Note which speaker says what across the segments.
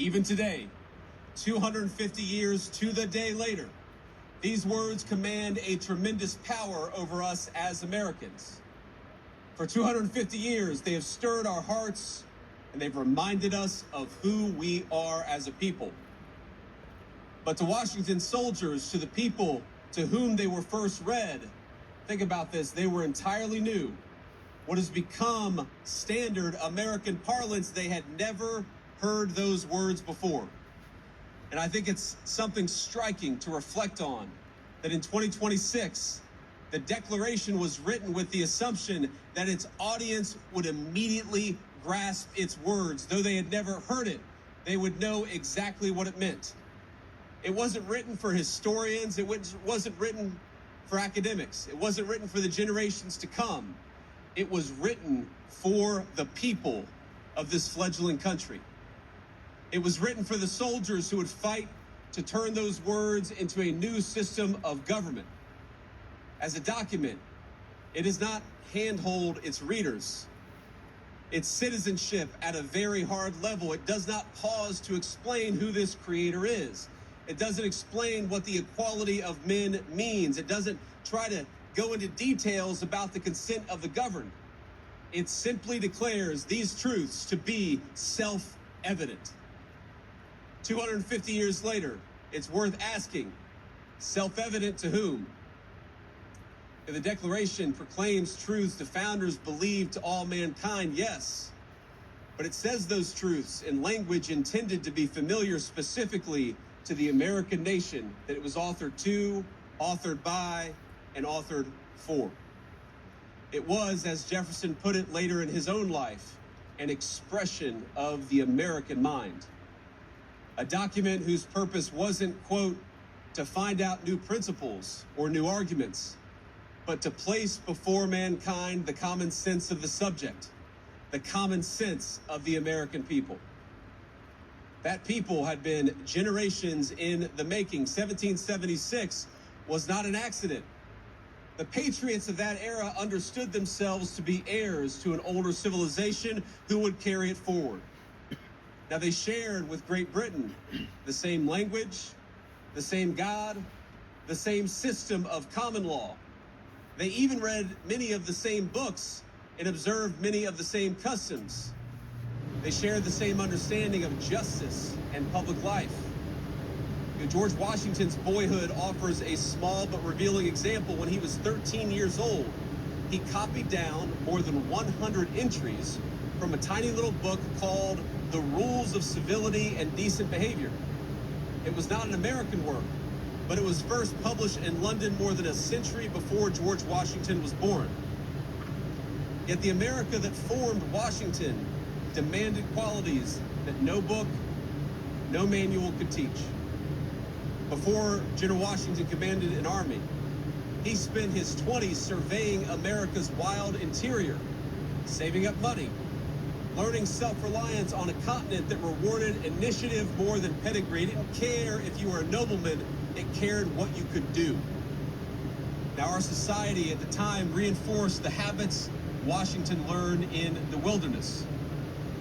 Speaker 1: Even today, 250 years to the day later, these words command a tremendous power over us as Americans. For 250 years, they have stirred our hearts and they've reminded us of who we are as a people. But to Washington's soldiers, to the people to whom they were first read, think about this, they were entirely new. What has become standard American parlance, they had never heard those words before. And I think it's something striking to reflect on, that in 2026, the Declaration was written with the assumption that its audience would immediately grasp its words. Though they had never heard it, they would know exactly what it meant. It wasn't written for historians. It wasn't written for academics. It wasn't written for the generations to come. It was written for the people of this fledgling country. It was written for the soldiers who would fight to turn those words into a new system of government. As a document, it does not handhold its readers. Its citizenship at a very hard level. It does not pause to explain who this creator is. It doesn't explain what the equality of men means. It doesn't try to go into details about the consent of the governed. It simply declares these truths to be self-evident. 250 years later, it's worth asking, self-evident to whom? If the Declaration proclaims truths the founders believed to all mankind, yes. But it says those truths in language intended to be familiar specifically to the American nation that it was authored to, authored by, and authored for. It was, as Jefferson put it later in his own life, an expression of the American mind. A document whose purpose wasn't, quote, to find out new principles or new arguments, but to place before mankind the common sense of the subject, the common sense of the American people. That people had been generations in the making. 1776 was not an accident. The patriots of that era understood themselves to be heirs to an older civilization who would carry it forward. Now, they shared with Great Britain the same language, the same God, the same system of common law. They even read many of the same books and observed many of the same customs. They shared the same understanding of justice and public life. George Washington's boyhood offers a small but revealing example. When he was 13 years old, he copied down more than 100 entries from a tiny little book called The Rules of Civility and Decent Behavior. It was not an American work, but it was first published in London more than a century before George Washington was born. Yet the America that formed Washington demanded qualities that no book, no manual could teach. Before General Washington commanded an army, he spent his 20s surveying America's wild interior, saving up money, learning self-reliance on a continent that rewarded initiative more than pedigree. It didn't care if you were a nobleman, it cared what you could do. Now, our society at the time reinforced the habits Washington learned in the wilderness.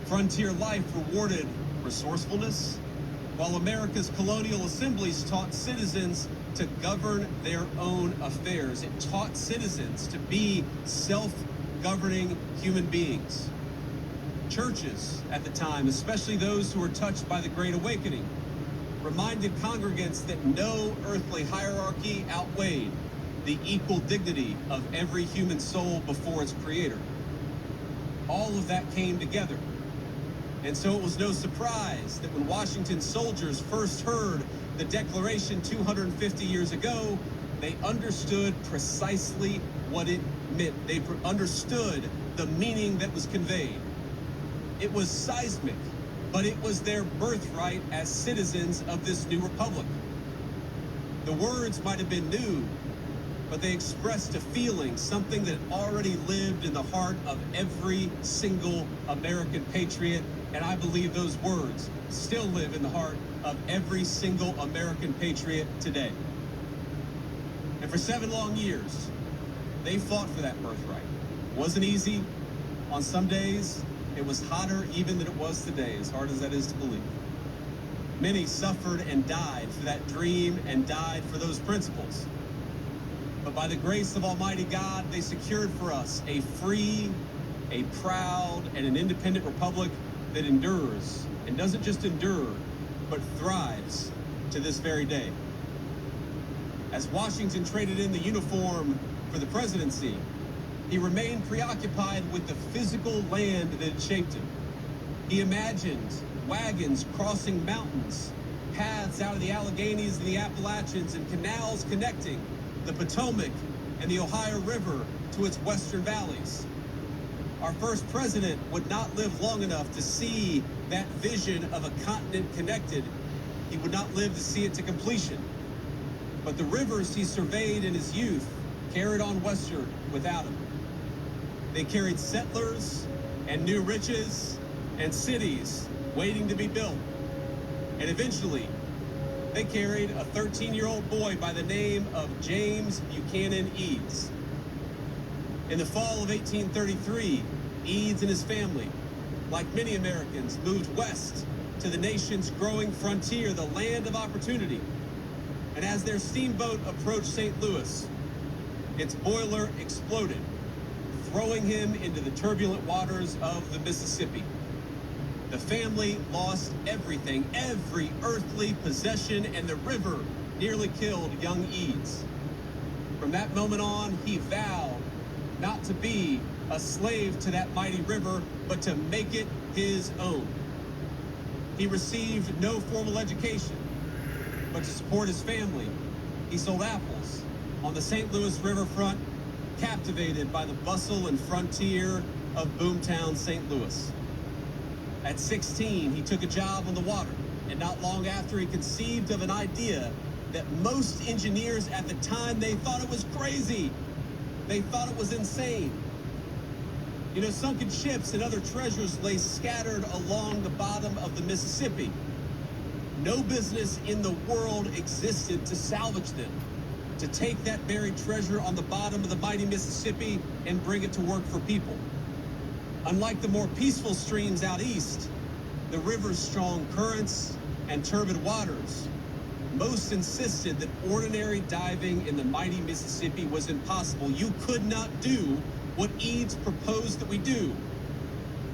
Speaker 1: Frontier life rewarded resourcefulness, while America's colonial assemblies taught citizens to govern their own affairs. It taught citizens to be self-governing human beings. Churches at the time, especially those who were touched by the Great Awakening, reminded congregants that no earthly hierarchy outweighed the equal dignity of every human soul before its creator. All of that came together. And so it was no surprise that when Washington's soldiers first heard the Declaration 250 years ago, they understood precisely what it meant. They understood the meaning that was conveyed. It was seismic, but it was their birthright as citizens of this new republic. The words might have been new, but they expressed a feeling, something that already lived in the heart of every single American patriot. And I believe those words still live in the heart of every single American patriot today. And for 7 long years, they fought for that birthright. It wasn't easy. On some days, it was hotter even than it was today, as hard as that is to believe. Many suffered and died for that dream and died for those principles. But by the grace of Almighty God, they secured for us a free, a proud, and an independent republic that endures, and doesn't just endure, but thrives to this very day. As Washington traded in the uniform for the presidency, he remained preoccupied with the physical land that had shaped him. He imagined wagons crossing mountains, paths out of the Alleghenies and the Appalachians, and canals connecting the Potomac and the Ohio River to its western valleys. Our first president would not live long enough to see that vision of a continent connected. He would not live to see it to completion. But the rivers he surveyed in his youth carried on westward without him. They carried settlers and new riches and cities waiting to be built. And eventually, they carried a 13-year-old boy by the name of James Buchanan Eads. In the fall of 1833, Eads and his family, like many Americans, moved west to the nation's growing frontier, the land of opportunity. And as their steamboat approached St. Louis, its boiler exploded, throwing him into the turbulent waters of the Mississippi. The family lost everything, every earthly possession, and the river nearly killed young Eads. From that moment on, he vowed not to be a slave to that mighty river, but to make it his own. He received no formal education, but to support his family, he sold apples on the St. Louis riverfront, captivated by the bustle and frontier of boomtown St. Louis. At 16, he took a job on the water, and not long after, he conceived of an idea that most engineers at the time, they thought it was crazy. They thought it was insane. You know, sunken ships and other treasures lay scattered along the bottom of the Mississippi. No business in the world existed to salvage them, to take that buried treasure on the bottom of the mighty Mississippi and bring it to work for people. Unlike the more peaceful streams out east, the river's strong currents and turbid waters, most insisted that ordinary diving in the mighty Mississippi was impossible. You could not do what Eads proposed that we do.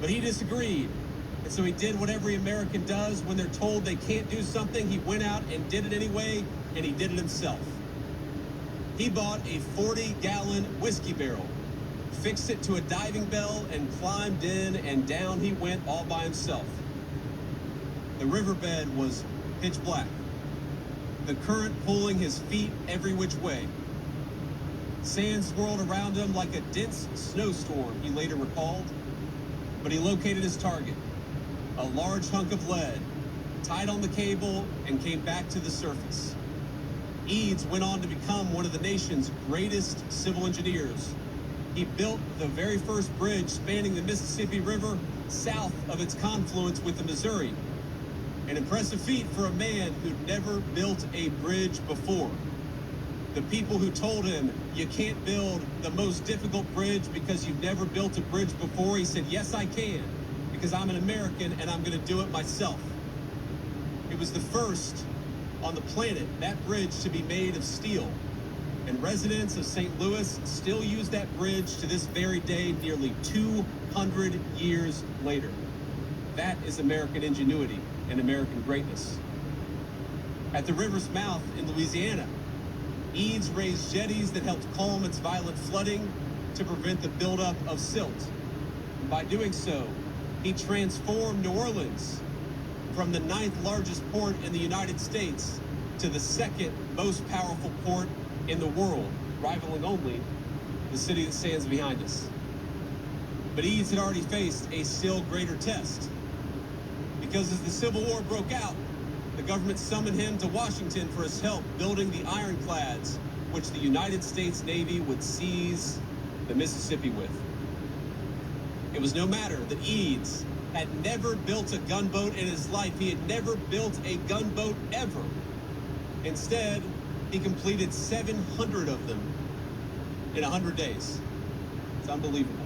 Speaker 1: But he disagreed. And so he did what every American does when they're told they can't do something. He went out and did it anyway, and he did it himself. He bought a 40-gallon whiskey barrel, fixed it to a diving bell, and climbed in, and down he went all by himself. The riverbed was pitch black, the current pulling his feet every which way. Sand swirled around him like a dense snowstorm, he later recalled. But he located his target, a large hunk of lead, tied on the cable, and came back to the surface. Eads went on to become one of the nation's greatest civil engineers. He built the very first bridge spanning the Mississippi River south of its confluence with the Missouri. An impressive feat for a man who'd never built a bridge before. The people who told him, you can't build the most difficult bridge because you've never built a bridge before, he said, yes, I can, because I'm an American and I'm going to do it myself. It was the first on the planet, that bridge, to be made of steel. And residents of St. Louis still use that bridge to this very day, nearly 200 years later. That is American ingenuity and American greatness. At the river's mouth in Louisiana, Eads raised jetties that helped calm its violent flooding to prevent the buildup of silt. And by doing so, he transformed New Orleans from the 9th largest port in the United States to the 2nd most powerful port in the world, rivaling only the city that stands behind us. But Eads had already faced a still greater test, because as the Civil War broke out, the government summoned him to Washington for his help building the ironclads which the United States Navy would seize the Mississippi with. It was no matter that Eads had never built a gunboat in his life. He had never built a gunboat ever. Instead, he completed 700 of them in 100 days. It's unbelievable.